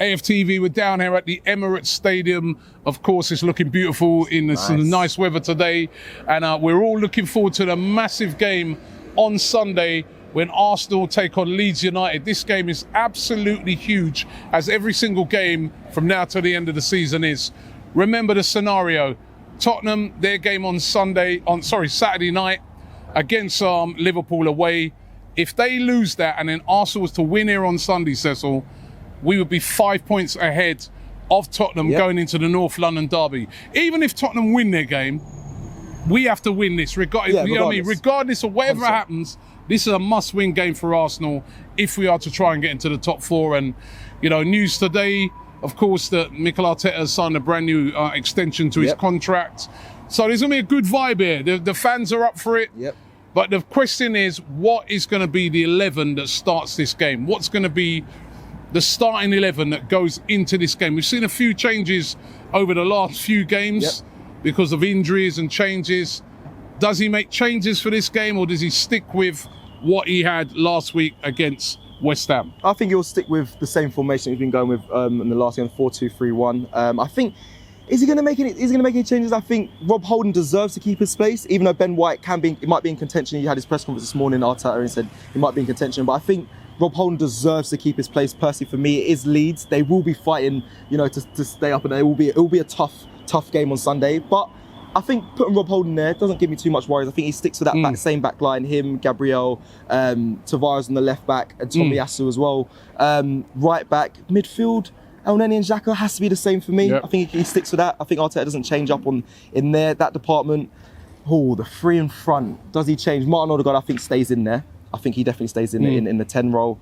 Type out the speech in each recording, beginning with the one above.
AFTV, we're down here at the Emirates Stadium. Of course, it's looking beautiful in some nice weather today. And we're all looking forward to the massive game on Sunday when Arsenal take on Leeds United. This game is absolutely huge, as every single game from now to the end of the season is. Remember the scenario. Tottenham, their game on Saturday night against Liverpool away. If they lose that and then Arsenal was to win here on Sunday, Cecil, we would be 5 points ahead of Tottenham going into the North London derby. Even if Tottenham win their game, we have to win this. Regardless of whatever happens, this is a must-win game for Arsenal if we are to try and get into the top four. And, news today, of course, that Mikel Arteta has signed a brand new extension to his contract. So there's going to be a good vibe here. The fans are up for it. Yep. But the question is, what is going to be the 11 that starts this game? What's going to be the starting 11 that goes into this game? We've seen a few changes over the last few games because of injuries and changes. Does he make changes for this game, or does he stick with what he had last week against West Ham? I think he'll stick with the same formation he's been going with in the last game, 4-2-3-1. I think, is he going to make any changes? I think Rob Holding deserves to keep his place, even though Ben White might be in contention. He had his press conference this morning, Arteta, and said he might be in contention. But I think Rob Holding deserves to keep his place. Personally, for me, it is Leeds. They will be fighting, to stay up, and it will be a tough game on Sunday. But I think putting Rob Holding there doesn't give me too much worries. I think he sticks with that same back line. Him, Gabriel, Tavares on the left back, and Tomiyasu as well. Right back, midfield, Elneny and Xhaka has to be the same for me. I think he sticks with that. I think Arteta doesn't change up in that department. Oh, the three in front. Does he change? Martin Odegaard, I think, stays in there. I think he definitely stays in the 10 role.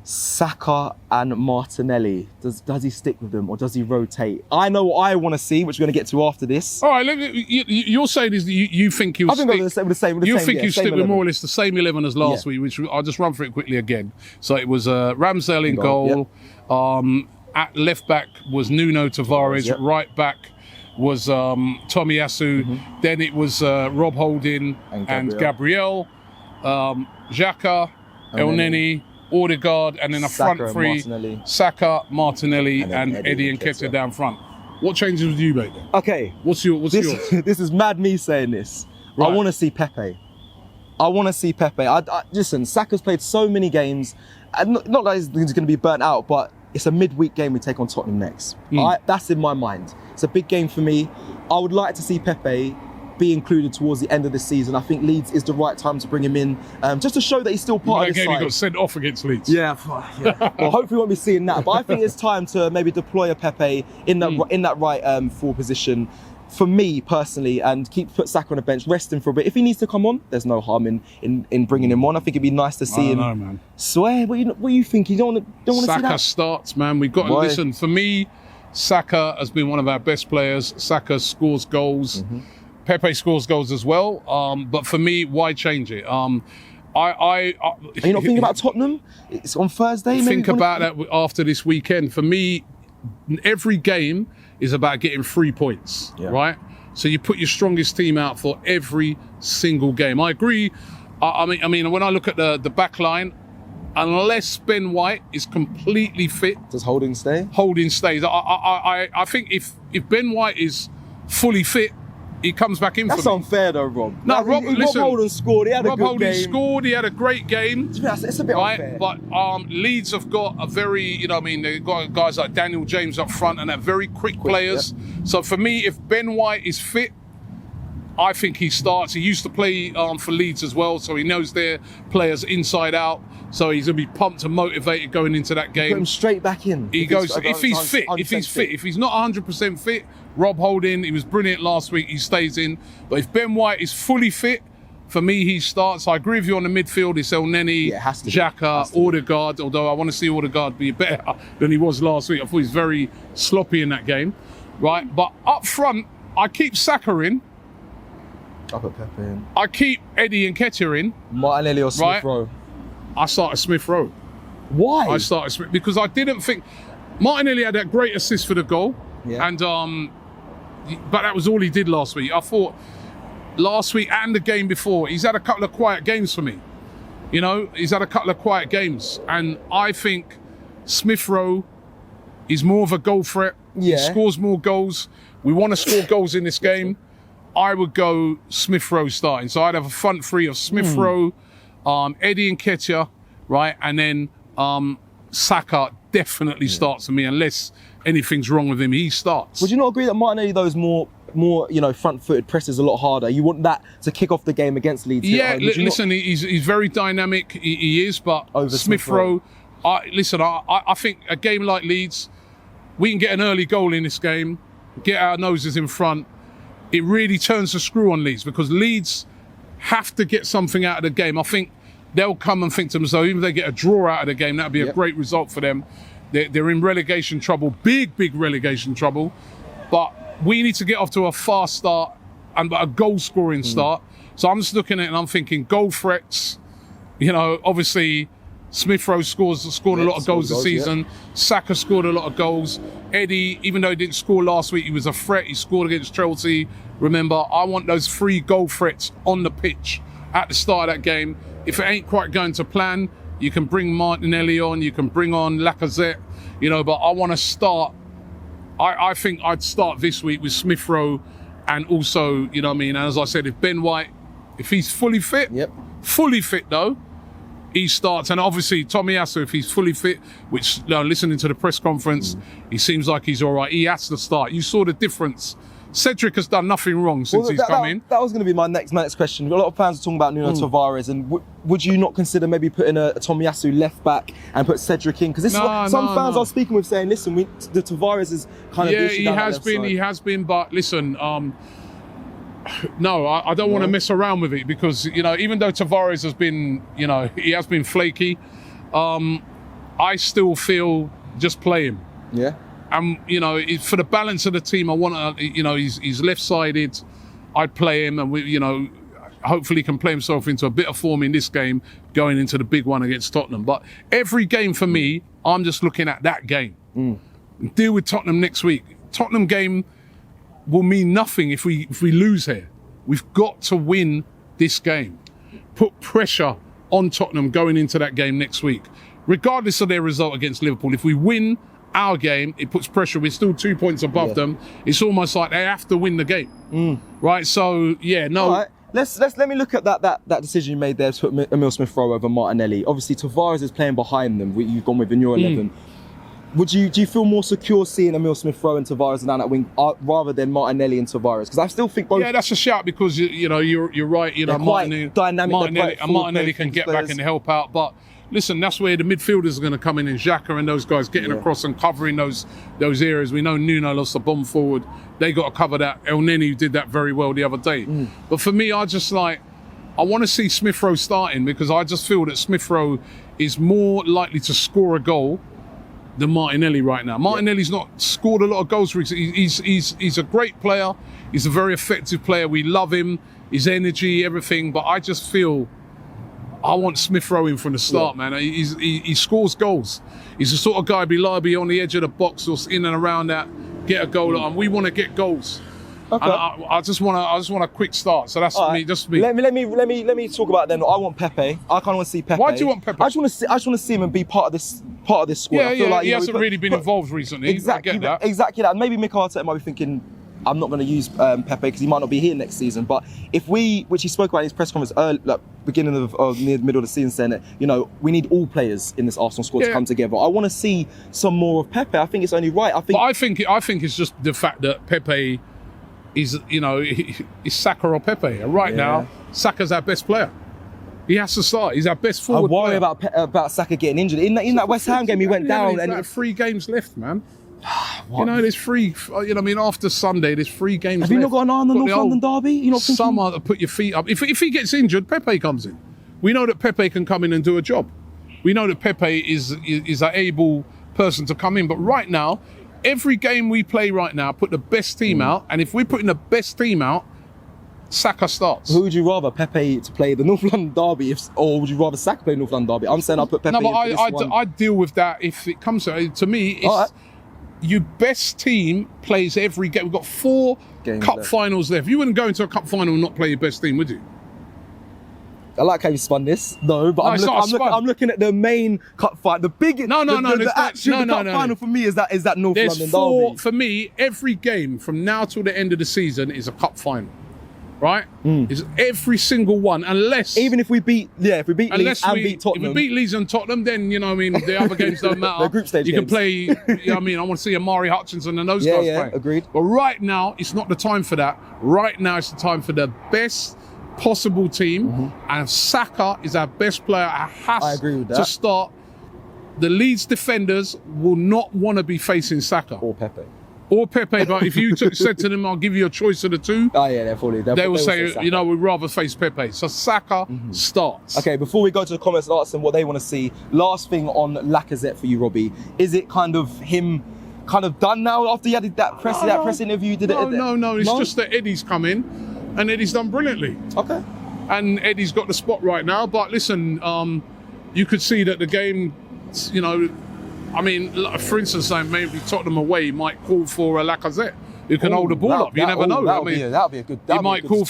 Saka and Martinelli, does he stick with them or does he rotate? I know what I want to see, which we're going to get to after this. All right, you're saying is that you think he'll stick with the same. You think he'll stick with more or less the same 11 as last week, which I'll just run through it quickly again. So it was Ramsdale in goal. At left back was Nuno Tavares. Right back was Tomiyasu. Then it was Rob Holding and Gabriel. Xhaka, Elneny, Odegaard, and then a front three, Saka, Martinelli, and Eddie Nketiah down front. What changes would you make then? Okay. What's yours? This is mad me saying this. Right. I want to see Pepe. Listen, Saka's played so many games, and not that he's going to be burnt out, but it's a midweek game we take on Tottenham next. That's in my mind. It's a big game for me. I would like to see Pepe be included towards the end of the season. I think Leeds is the right time to bring him in, just to show that he's still part of the side. He got sent off against Leeds. Yeah. Well, hopefully we won't be seeing that. But I think it's time to maybe deploy a Pepe in that right forward position. For me personally, and put Saka on the bench, rest him for a bit. If he needs to come on, there's no harm in bringing him on. I think it'd be nice to see him. I don't know, man. Swear, what you think? You don't want to see that? Saka starts, man. We've got to listen. For me, Saka has been one of our best players. Saka scores goals. Pepe scores goals as well, but for me, why change it? Are you not thinking about Tottenham? It's on Thursday. Think about that after this weekend. For me, every game is about getting 3 points, right? So you put your strongest team out for every single game. I agree. I mean, when I look at the back line, unless Ben White is completely fit, does Holding stay? Holding stays. I think if Ben White is fully fit, he comes back in. That's unfair though, Rob. No, Rob Holding scored. He had a good game. Rob Holding scored. He had a great game. It's a bit unfair. But Leeds have got a very, they've got guys like Daniel James up front and they're very quick players. So for me, if Ben White is fit, I think he starts. He used to play for Leeds as well, so he knows their players inside out. So he's going to be pumped and motivated going into that game. Put him straight back in. He goes, if he's fit. If he's not 100% fit, Rob Holding, he was brilliant last week, he stays in. But if Ben White is fully fit, for me, he starts. I agree with you on the midfield. It's Elneny, Xhaka, Odegaard, although I want to see Odegaard be better than he was last week. I thought he was very sloppy in that game. Right? But up front, I keep Saka in. I put Pepe in. I keep Eddie Nketiah in. Martinelli or Smith Rowe. I started Smith Rowe. Why? I started Smith because I didn't think Martinelli had that great assist for the goal, and but that was all he did last week. I thought last week and the game before, he's had a couple of quiet games for me. He's had a couple of quiet games, and I think Smith Rowe He's more of a goal threat. Yeah. He scores more goals. We want to score goals in this game. I would go Smith Rowe starting. So I'd have a front three of Smith Rowe, Eddie Nketiah, right? And then Saka definitely starts for me, unless anything's wrong with him. He starts. Would you not agree that Martinelli, though, is more front-footed, presses a lot harder? You want that to kick off the game against Leeds. Yeah, listen, he's very dynamic. He is, but Over Smith Rowe. I think a game like Leeds, we can get an early goal in this game, get our noses in front. It really turns the screw on Leeds, because Leeds have to get something out of the game. I think they'll come and think to themselves, even if they get a draw out of the game, that'd be a great result for them. They're in relegation trouble, big relegation trouble. But we need to get off to a fast start and a goal-scoring start. So I'm just looking at it and I'm thinking goal threats. Obviously Smith Rowe scored a lot of goals this season. Yeah. Saka scored a lot of goals. Eddie, even though he didn't score last week, he was a threat. He scored against Chelsea. Remember, I want those 3 goal threats on the pitch at the start of that game. If it ain't quite going to plan, you can bring Martinelli on, you can bring on Lacazette, but I want to start. I think I'd start this week with Smith Rowe, and also, and as I said, if Ben White, if he's fully fit, though, he starts. And obviously Tomiyasu, if he's fully fit, which listening to the press conference, he seems like he's all right. He has to start. You saw the difference. Cedric has done nothing wrong since he's come in. That was going to be my next question. A lot of fans are talking about Nuno Tavares, and would you not consider maybe putting a Tomiyasu left back and put Cedric in? Because some fans are speaking with saying, listen, the Tavares is kind of he has been. But listen, no, I don't want to mess around with it, because even though Tavares has been, he has been flaky, I still feel just play him. Yeah. And for the balance of the team, I want to. He's left-sided. I'd play him, and hopefully can play himself into a bit of form in this game, going into the big one against Tottenham. But every game for me, I'm just looking at that game. Deal with Tottenham next week. Tottenham game will mean nothing if we lose here. We've got to win this game. Put pressure on Tottenham going into that game next week, regardless of their result against Liverpool. If we win our game, it puts pressure. We're still 2 points above them. It's almost like they have to win the game, right? So no. All right. Let me look at that decision you made there to put Emile Smith Rowe over Martinelli. Obviously, Tavares is playing behind them. You've gone with in your 11. Do you feel more secure seeing Emile Smith Rowe and Tavares down that wing rather than Martinelli and Tavares? Because I still think both. Yeah, that's a shout, because you're right. Martinelli, dynamic. Martinelli can get back and help out, but. Listen, that's where the midfielders are going to come in, and Xhaka and those guys getting across and covering those areas. We know Nuno lost the bomb forward. They got to cover that. El Neni did that very well the other day. But for me, I want to see Smith Rowe starting, because I just feel that Smith Rowe is more likely to score a goal than Martinelli right now. Martinelli's not scored a lot of goals recently. He's a great player. He's a very effective player. We love him, his energy, everything. But I just feel I want Smith Rowe in from the start, man. He scores goals. He's the sort of guy be on the edge of the box or in and around that, get a goal on. We want to get goals. Okay. I just want a quick start. So that's me. Just me. Let me talk about it then. I want Pepe. I kind of want to see Pepe. Why do you want Pepe? I just want to see him and be part of this squad. Yeah, I feel like, he hasn't really been involved recently. Exactly, I get that. Exactly that. Maybe Mikel Arteta might be thinking, I'm not going to use Pepe because he might not be here next season. But which he spoke about in his press conference beginning of near the middle of the season, saying that we need all players in this Arsenal squad to come together. I want to see some more of Pepe. I think it's only right. I think it's just the fact that Pepe is is Saka or Pepe. And right now, Saka's our best player. He has to start. He's our best forward. I worry about Saka getting injured. In that West Ham game, he went down. And like 3 games left, man. There's 3. After Sunday, there's 3 games left. Have you not got an eye on the North London derby? You're not thinking... Some other put your feet up. If he gets injured, Pepe comes in. We know that Pepe can come in and do a job. We know that Pepe is an able person to come in. But right now, every game we play right now, put the best team out. And if we're putting the best team out, Saka starts. Who would you rather, Pepe to play the North London derby, or would you rather Saka play North London derby? I'm saying I'll put Pepe. No, but I deal with that if it comes to me. It's your best team plays every game. We've got 4 cup finals left. You wouldn't go into a cup final and not play your best team, would you? I like how you spun this. No, but I'm looking at the main cup fight, the biggest. The cup final for me is that North London derby. For me, every game from now till the end of the season is a cup final, right? It's every single one, unless even if we beat Leeds and beat Tottenham. If we beat Leeds and Tottenham, then the other games don't matter. The group stage you games. can play. I want to see Amari Hutchinson and those guys play. Agreed. But right now, it's not the time for that. Right now, it's the time for the best possible team, and Saka is our best player. I agree with that. To start. The Leeds defenders will not want to be facing Saka Or Pepe. But if you said to them, I'll give you a choice of the two, they will say, we'd rather face Pepe. So Saka starts. Okay, before we go to the comments and ask them what they want to see, last thing on Lacazette for you, Robbie. Is it kind of him done now after he had that press interview? No. It's just that Eddie's come in and Eddie's done brilliantly. Okay. And Eddie's got the spot right now. But listen, you could see that the game, for instance, maybe Tottenham away might call for a Lacazette who can hold the ball up. You never know. That'll be a good. He might call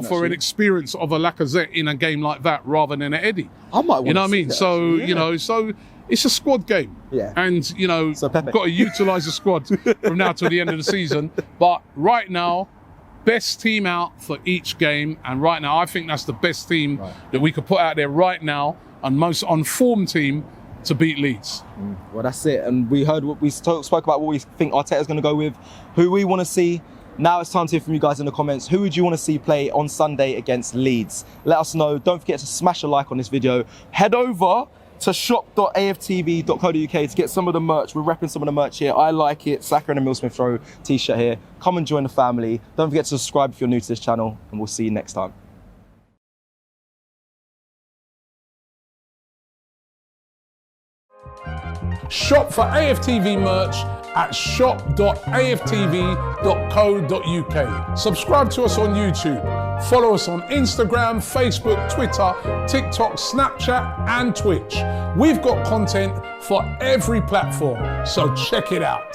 for an experience of a Lacazette in a game like that rather than an Eddie. I might want you know what I mean? That, so so it's a squad game. Yeah. And so we've got to utilise the squad from now till the end of the season. But right now, best team out for each game, and right now I think that's the best team that we could put out there right now, and most on-form team to beat Leeds. Well, that's it. And we heard what we spoke about, what we think Arteta's going to go with, who we want to see. Now it's time to hear from you guys in the comments. Who would you want to see play on Sunday against Leeds? Let us know. Don't forget to smash a like on this video. Head over to shop.aftv.co.uk to get some of the merch. We're repping some of the merch here. I like it. Saka and a Emil Smith Rowe t-shirt here. Come and join the family. Don't forget to subscribe if you're new to this channel, and we'll see you next time. Shop for AFTV merch at shop.aftv.co.uk. Subscribe to us on YouTube. Follow us on Instagram, Facebook, Twitter, TikTok, Snapchat, and Twitch. We've got content for every platform, so check it out.